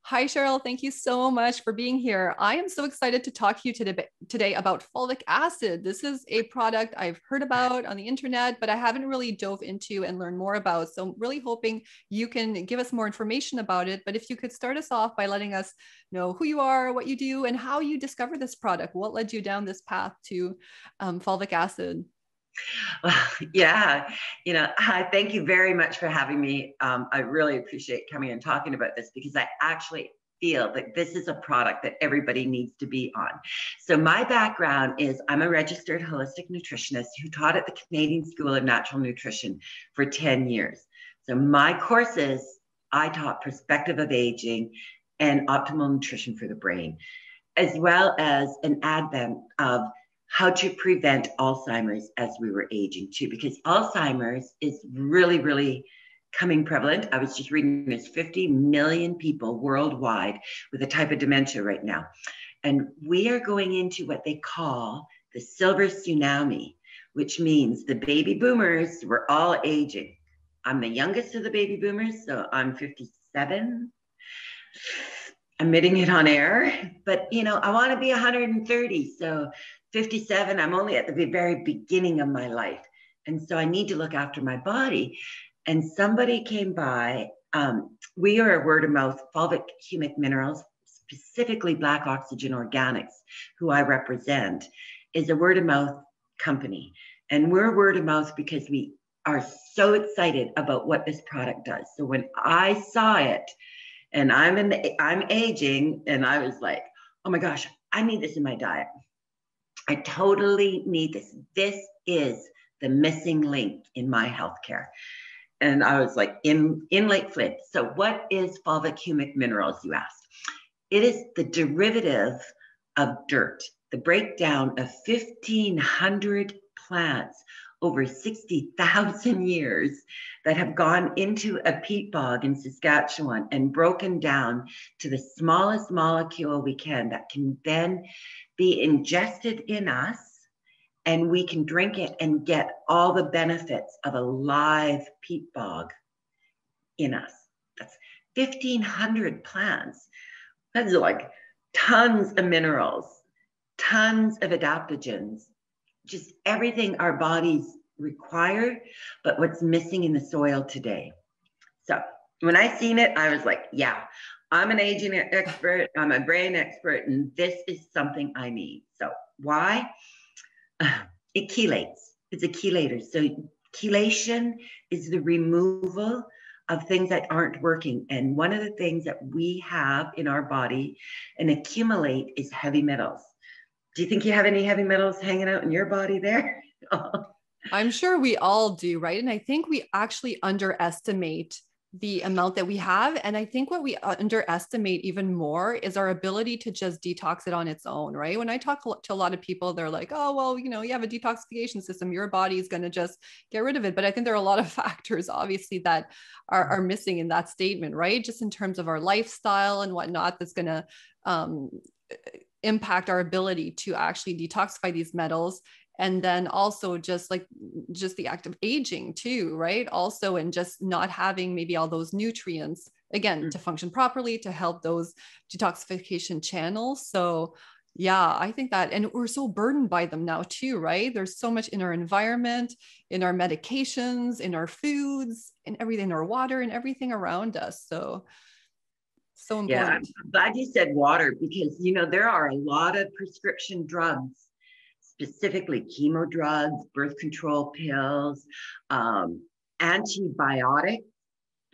Hi, Cheryl. Thank you so much for being here. I am so excited to talk to you today about fulvic acid. This is a product I've heard about on the internet, but I haven't really dove into and learned more about. So I'm really hoping you can give us more information about it. But if you could start us off by letting us know who you are, what you do, and how you discovered this product. What led you down this path to fulvic acid? Well, yeah, thank you very much for having me. I really appreciate coming and talking about this because I actually feel that this is a product that everybody needs to be on. So my background is I'm a registered holistic nutritionist who taught at the Canadian School of Natural Nutrition for 10 years. So my courses, I taught perspective of aging and optimal nutrition for the brain, as well as an advent of how to prevent Alzheimer's as we were aging too, because Alzheimer's is really, really coming prevalent. I was just reading there's 50 million people worldwide with a type of dementia right now. And we are going into what they call the silver tsunami, which means the baby boomers were all aging. I'm the youngest of the baby boomers, so I'm 57. Admitting it on air, but I want to be 130. So 57, I'm only at the very beginning of my life. And so I need to look after my body. And somebody came by, we are a word of mouth, fulvic humic minerals, specifically Black Oxygen Organics, who I represent, is a word of mouth company. And we're word of mouth because we are so excited about what this product does. So when I saw it, and I'm aging, and I was like, oh my gosh, I need this in my diet. I totally need this. This is the missing link in my healthcare. And I was like, in Lake Flint. So what is fulvic humic minerals, you asked? It is the derivative of dirt, the breakdown of 1,500 plants over 60,000 years that have gone into a peat bog in Saskatchewan and broken down to the smallest molecule we can that can then be ingested in us, and we can drink it and get all the benefits of a live peat bog in us. That's 1,500 plants. That's like tons of minerals, tons of adaptogens, just everything our bodies require, but what's missing in the soil today. So when I seen it, I was like, yeah, I'm an aging expert, I'm a brain expert, and this is something I need. So why? It chelates. It's a chelator. So chelation is the removal of things that aren't working. And one of the things that we have in our body and accumulate is heavy metals. Do you think you have any heavy metals hanging out in your body there? I'm sure we all do, right? And I think we actually underestimate the amount that we have. And I think what we underestimate even more is our ability to just detox it on its own, right? When I talk to a lot of people, they're like, oh, well, you have a detoxification system, your body is going to just get rid of it. But I think there are a lot of factors, obviously, that are missing in that statement, right? Just in terms of our lifestyle and whatnot, that's going to impact our ability to actually detoxify these metals. And then also just the act of aging too, right? Also, and just not having maybe all those nutrients, again, to function properly, to help those detoxification channels. So yeah, I think that, and we're so burdened by them now too, right? There's so much in our environment, in our medications, in our foods, in everything, in our water, and everything around us. So important. Yeah, I'm glad you said water because, there are a lot of prescription drugs, specifically chemo drugs, birth control pills, antibiotics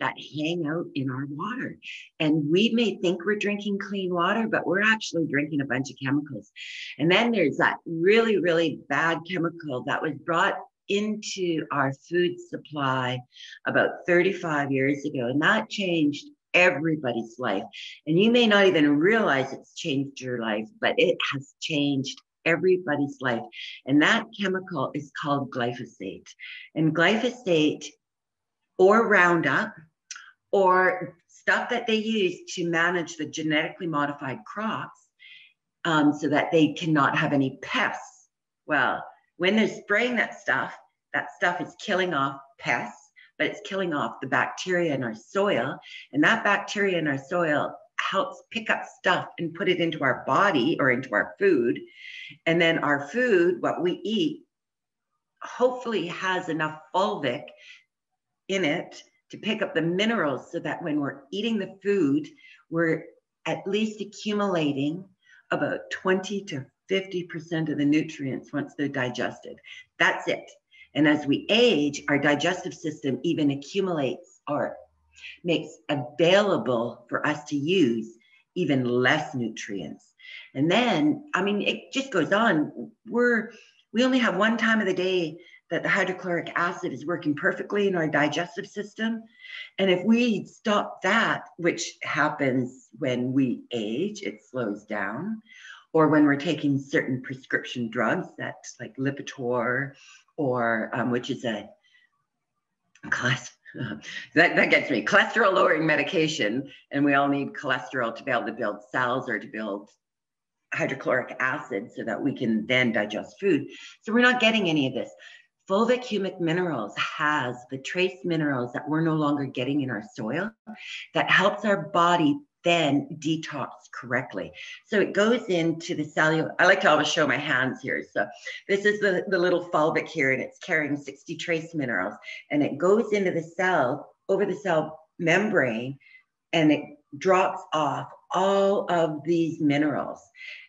that hang out in our water. And we may think we're drinking clean water, but we're actually drinking a bunch of chemicals. And then there's that really, really bad chemical that was brought into our food supply about 35 years ago. And that changed everybody's life. And you may not even realize it's changed your life, but it has changed everybody's life. And that chemical is called glyphosate. And glyphosate or Roundup or stuff that they use to manage the genetically modified crops so that they cannot have any pests. Well, when they're spraying that stuff is killing off pests, but it's killing off the bacteria in our soil. And that bacteria in our soil helps pick up stuff and put it into our body or into our food. And then our food, what we eat, hopefully has enough fulvic in it to pick up the minerals, so that when we're eating the food, we're at least accumulating about 20 to 50% of the nutrients once they're digested. That's it. And as we age, our digestive system even accumulates or makes available for us to use even less nutrients. And then, I mean, it just goes on. We only have one time of the day that the hydrochloric acid is working perfectly in our digestive system. And if we stop that, which happens when we age, it slows down, or when we're taking certain prescription drugs, that's like Lipitor, or which is a class, that gets me, cholesterol lowering medication. And we all need cholesterol to be able to build cells or to build hydrochloric acid so that we can then digest food. So we're not getting any of this. Fulvic humic minerals has the trace minerals that we're no longer getting in our soil that helps our body then detox correctly. So it goes into the cellular. I like to always show my hands here. So this is the little fulvic here, and it's carrying 60 trace minerals, and it goes into the cell, over the cell membrane, and it drops off all of these minerals,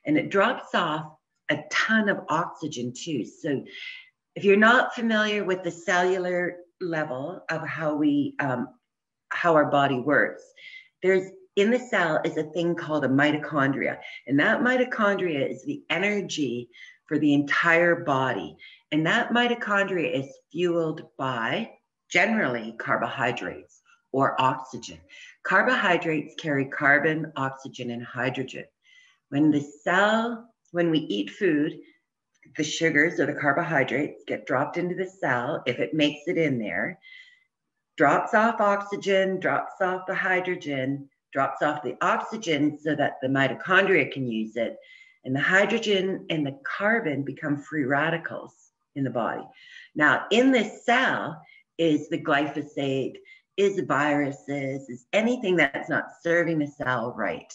and it drops off a ton of oxygen too. So if you're not familiar with the cellular level of how our body works, in the cell is a thing called a mitochondria, and that mitochondria is the energy for the entire body. And that mitochondria is fueled by generally carbohydrates or oxygen. Carbohydrates carry carbon, oxygen, and hydrogen. When we eat food, the sugars or the carbohydrates get dropped into the cell. If it makes it in there, drops off oxygen, drops off the hydrogen, drops off the oxygen so that the mitochondria can use it. And the hydrogen and the carbon become free radicals in the body. Now, in this cell is the glyphosate, is the viruses, is anything that's not serving the cell right.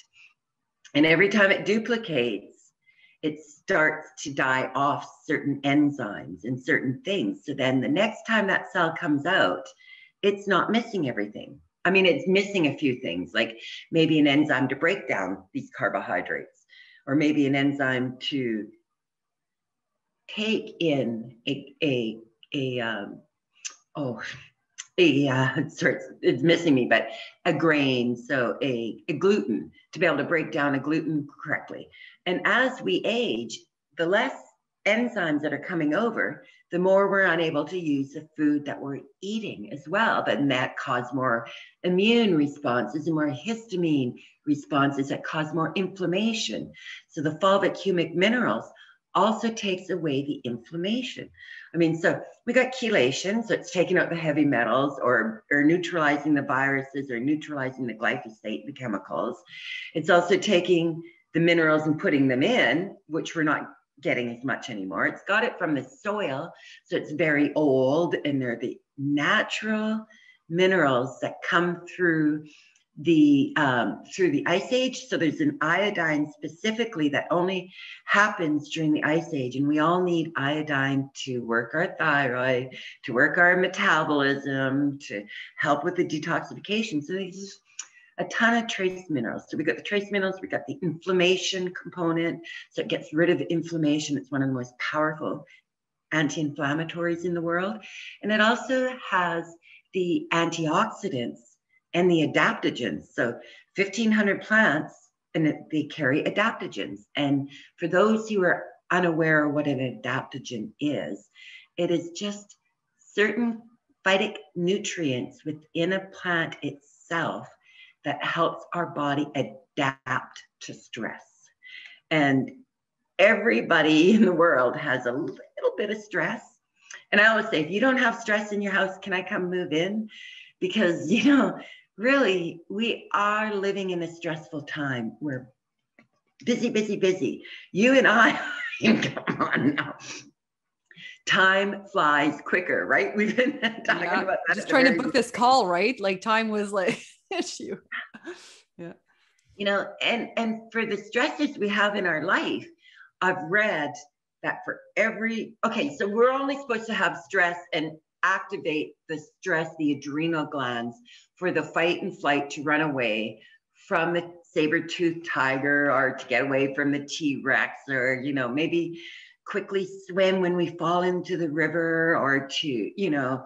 And every time it duplicates, it starts to die off certain enzymes and certain things. So then the next time that cell comes out, it's not missing everything. I mean, it's missing a few things, like maybe an enzyme to break down these carbohydrates, or maybe an enzyme to take in it's missing me, but a grain, so a gluten, to be able to break down a gluten correctly. And as we age, the less enzymes that are coming over, the more we're unable to use the food that we're eating as well. But that causes more immune responses and more histamine responses that cause more inflammation. So the fulvic humic minerals also takes away the inflammation. I mean, so we got chelation, so it's taking out the heavy metals or neutralizing the viruses or neutralizing the glyphosate, the chemicals. It's also taking the minerals and putting them in, which we're not getting as much anymore. It's got it from the soil, so it's very old, and they're the natural minerals that come through the ice age. So there's an iodine specifically that only happens during the ice age, and we all need iodine to work our thyroid, to work our metabolism, to help with the detoxification. So there's a ton of trace minerals. So we got the trace minerals, we got the inflammation component, so it gets rid of inflammation. It's one of the most powerful anti-inflammatories in the world. And it also has the antioxidants and the adaptogens. So 1,500 plants, and they carry adaptogens. And for those who are unaware of what an adaptogen is, it is just certain phytic nutrients within a plant itself that helps our body adapt to stress. And everybody in the world has a little bit of stress. And I always say, if you don't have stress in your house, can I come move in? Because, you know, really, we are living in a stressful time. We're busy, busy, busy. You and I, come on now. Time flies quicker, right? We've been talking about that. Just trying to book this call, right? Like time was like issue. Yeah. You know, and for the stresses we have in our life, I've read that for every, okay, so we're only supposed to have stress and activate the stress, the adrenal glands, for the fight and flight, to run away from the saber-toothed tiger, or to get away from the T-Rex, or, you know, maybe quickly swim when we fall into the river, or to, you know,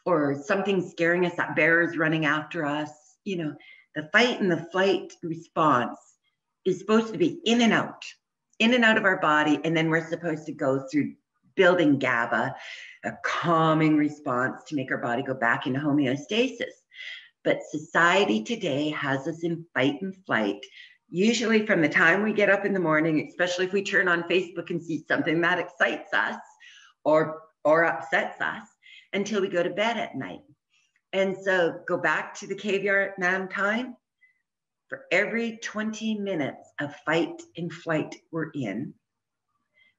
or something scaring us, that bear is running after us. You know, the fight and the flight response is supposed to be in and out of our body. And then we're supposed to go through building GABA, a calming response, to make our body go back into homeostasis. But society today has us in fight and flight, usually from the time we get up in the morning, especially if we turn on Facebook and see something that excites us or upsets us, until we go to bed at night. And so go back to the caveman time. For every 20 minutes of fight and flight we're in,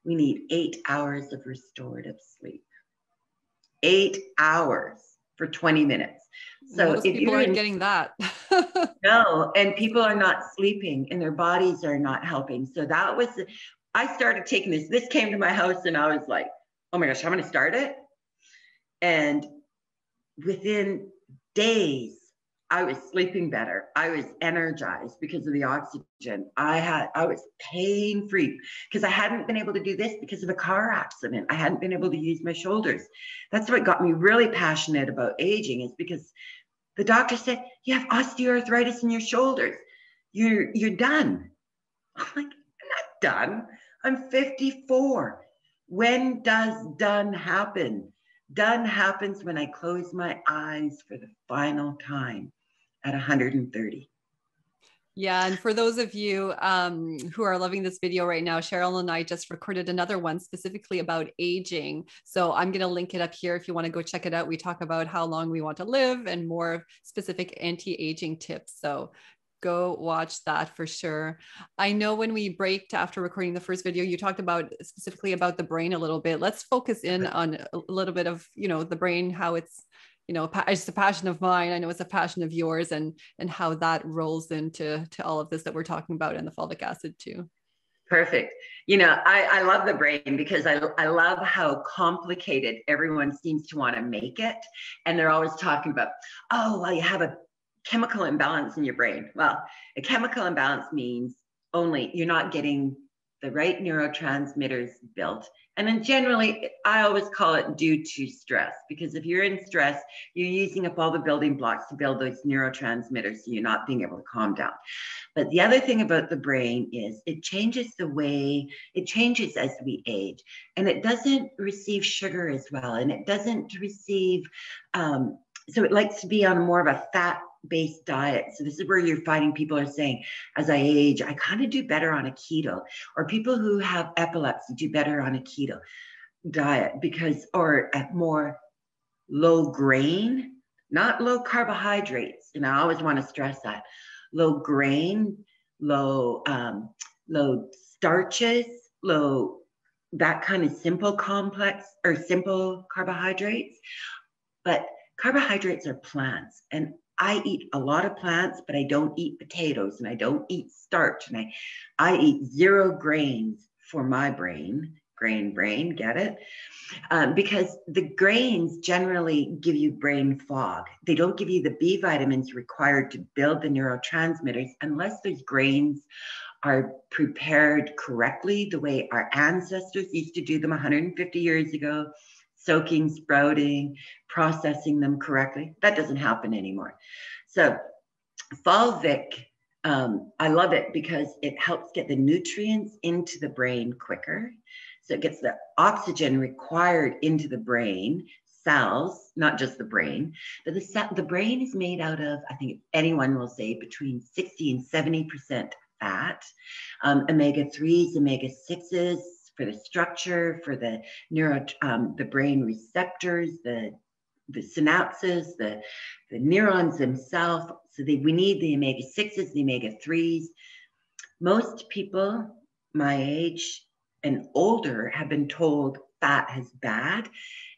we need 8 hours of restorative sleep. 8 hours for 20 minutes. So most people aren't getting that. No, and people are not sleeping, and their bodies are not helping. So that was, I started taking this. This came to my house, and I was like, oh my gosh, I'm going to start it. And within days, I was sleeping better. I was energized because of the oxygen. I was pain-free, because I hadn't been able to do this because of a car accident. I hadn't been able to use my shoulders. That's what got me really passionate about aging, is because the doctor said, you have osteoarthritis in your shoulders. You're done. I'm like, I'm not done. I'm 54. When does done happen? Done happens when I close my eyes for the final time at 130. Yeah. And for those of you who are loving this video right now, Cheryl and I just recorded another one specifically about aging. So I'm going to link it up here if you want to go check it out. We talk about how long we want to live and more specific anti-aging tips. So go watch that for sure. I know when we braked after recording the first video, you talked about specifically about the brain a little bit. Let's focus in on a little bit of, you know, the brain, how it's, you know, it's a passion of mine. I know it's a passion of yours, and how that rolls into all of this that we're talking about, and the fulvic acid too. Perfect. You know, I love the brain, because I love how complicated everyone seems to want to make it. And they're always talking about, oh, well, you have a chemical imbalance in your brain. Well, a chemical imbalance means only you're not getting the right neurotransmitters built. And then generally, I always call it due to stress, because if you're in stress, you're using up all the building blocks to build those neurotransmitters, so you're not being able to calm down. But the other thing about the brain is it changes the way, it changes as we age, and it doesn't receive sugar as well, and it doesn't receive, so it likes to be on more of a fat-based diet. So this is where you're finding people are saying, as I age, I kind of do better on a keto, or people who have epilepsy do better on a keto diet, because, or at more low grain, not low carbohydrates. And I always want to stress that. Low grain, low starches, low, that kind of simple complex or simple carbohydrates. But carbohydrates are plants, and I eat a lot of plants, but I don't eat potatoes, and I don't eat starch, and I eat 0 grains for my brain. Brain, get it? Because the grains generally give you brain fog. They don't give you the B vitamins required to build the neurotransmitters unless those grains are prepared correctly, the way our ancestors used to do them 150 years ago. Soaking, sprouting, processing them correctly. That doesn't happen anymore. So fulvic, I love it because it helps get the nutrients into the brain quicker. So it gets the oxygen required into the brain cells, not just the brain. But the brain is made out of, I think anyone will say, between 60 and 70% fat, omega-3s, omega-6s, for the structure, for the the brain receptors, the synapses, the neurons themselves. So we need the omega-6s, the omega-3s. Most people my age and older have been told fat is bad.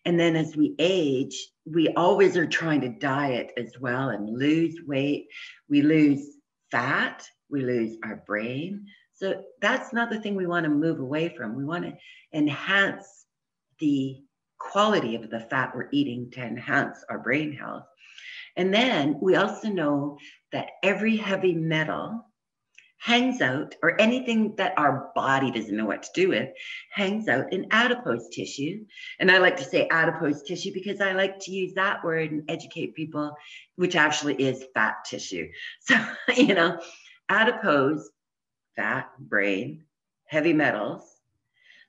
And then as we age, we always are trying to diet as well and lose weight. We lose fat, we lose our brain. So that's not the thing we want to move away from. We want to enhance the quality of the fat we're eating to enhance our brain health. And then we also know that every heavy metal hangs out, or anything that our body doesn't know what to do with, hangs out in adipose tissue. And I like to say adipose tissue because I like to use that word and educate people, which actually is fat tissue. So, adipose, fat, brain, heavy metals.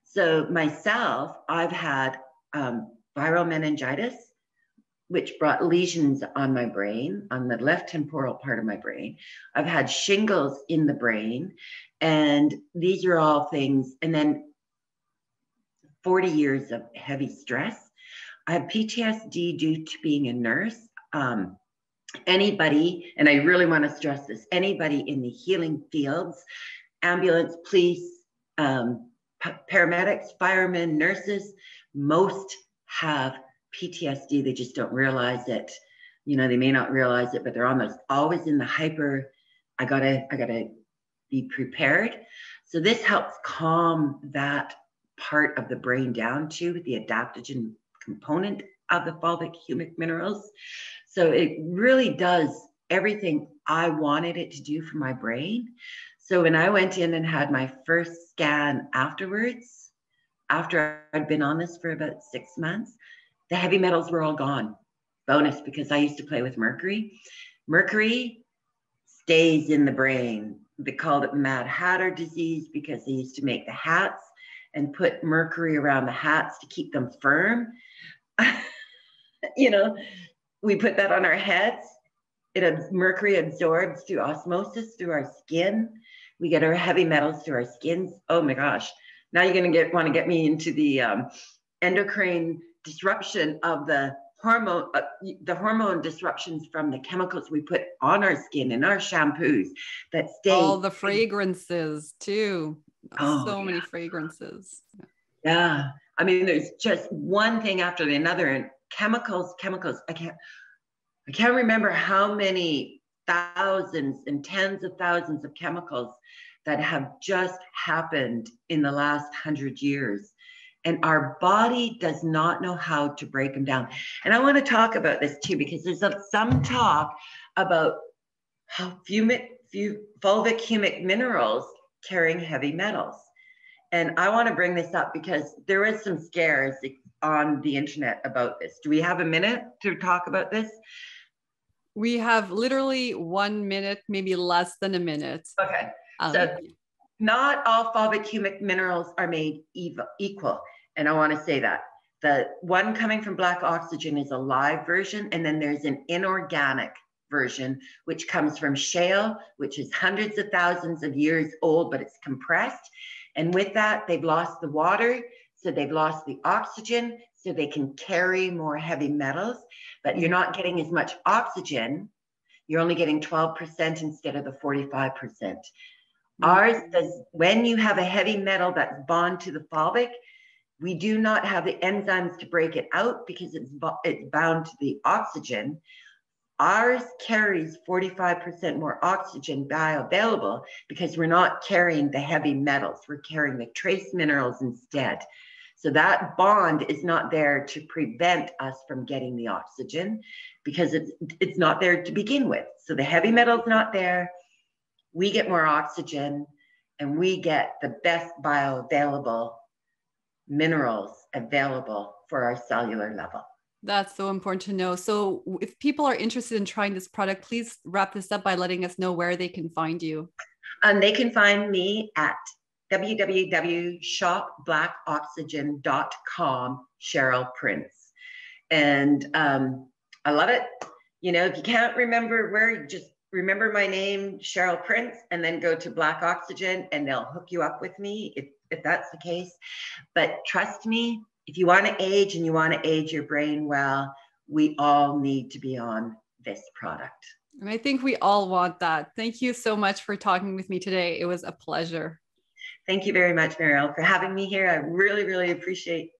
So myself, I've had viral meningitis, which brought lesions on my brain, on the left temporal part of my brain. I've had shingles in the brain, and these are all things. And then 40 years of heavy stress. I have PTSD due to being a nurse. Anybody, and I really want to stress this, anybody in the healing fields, ambulance, police, paramedics, firemen, nurses, most have PTSD. They just don't realize it. They may not realize it, but they're almost always in the hyper, I gotta be prepared. So this helps calm that part of the brain down too, with the adaptogen component of the fulvic humic minerals. So it really does everything I wanted it to do for my brain. So when I went in and had my first scan afterwards, after I'd been on this for about 6 months, the heavy metals were all gone. Bonus, because I used to play with mercury. Mercury stays in the brain. They called it Mad Hatter disease because they used to make the hats and put mercury around the hats to keep them firm. We put that on our heads. Mercury absorbs through osmosis through our skin. We get our heavy metals through our skins. Oh my gosh. Now you're going to want to get me into the endocrine disruption of the hormone disruptions from the chemicals we put on our skin and our shampoos that stay. All the fragrances too. So many fragrances. Yeah. I mean, there's just one thing after another, and chemicals. I can't remember how many thousands and tens of thousands of chemicals that have just happened in the last 100 years. And our body does not know how to break them down. And I want to talk about this too, because there's some talk about how fulvic humic minerals carrying heavy metals. And I want to bring this up because there was some scares on the internet about this. Do we have a minute to talk about this? We have literally 1 minute, maybe less than a minute. Okay. So not all fulvic humic minerals are made equal. And I want to say that. The one coming from black oxygen is a live version, and then there's an inorganic version, which comes from shale, which is hundreds of thousands of years old, but it's compressed. And with that, they've lost the water, so they've lost the oxygen, so they can carry more heavy metals, but you're not getting as much oxygen. You're only getting 12% instead of the 45%. Ours does, when you have a heavy metal that's bound to the fulvic, we do not have the enzymes to break it out because it's bound to the oxygen. Ours carries 45% more oxygen bioavailable because we're not carrying the heavy metals. We're carrying the trace minerals instead. So that bond is not there to prevent us from getting the oxygen because it's not there to begin with. So the heavy metal's not there. We get more oxygen and we get the best bioavailable minerals available for our cellular level. That's so important to know. So if people are interested in trying this product, please wrap this up by letting us know where they can find you. They can find me at www.shopblackoxygen.com, Cheryl Prince. And I love it. If you can't remember where, you just remember my name, Cheryl Prince, and then go to Black Oxygen and they'll hook you up with me if that's the case. But trust me, if you want to age and you want to age your brain well, we all need to be on this product. And I think we all want that. Thank you so much for talking with me today. It was a pleasure. Thank you very much, Marielle, for having me here. I really, really appreciate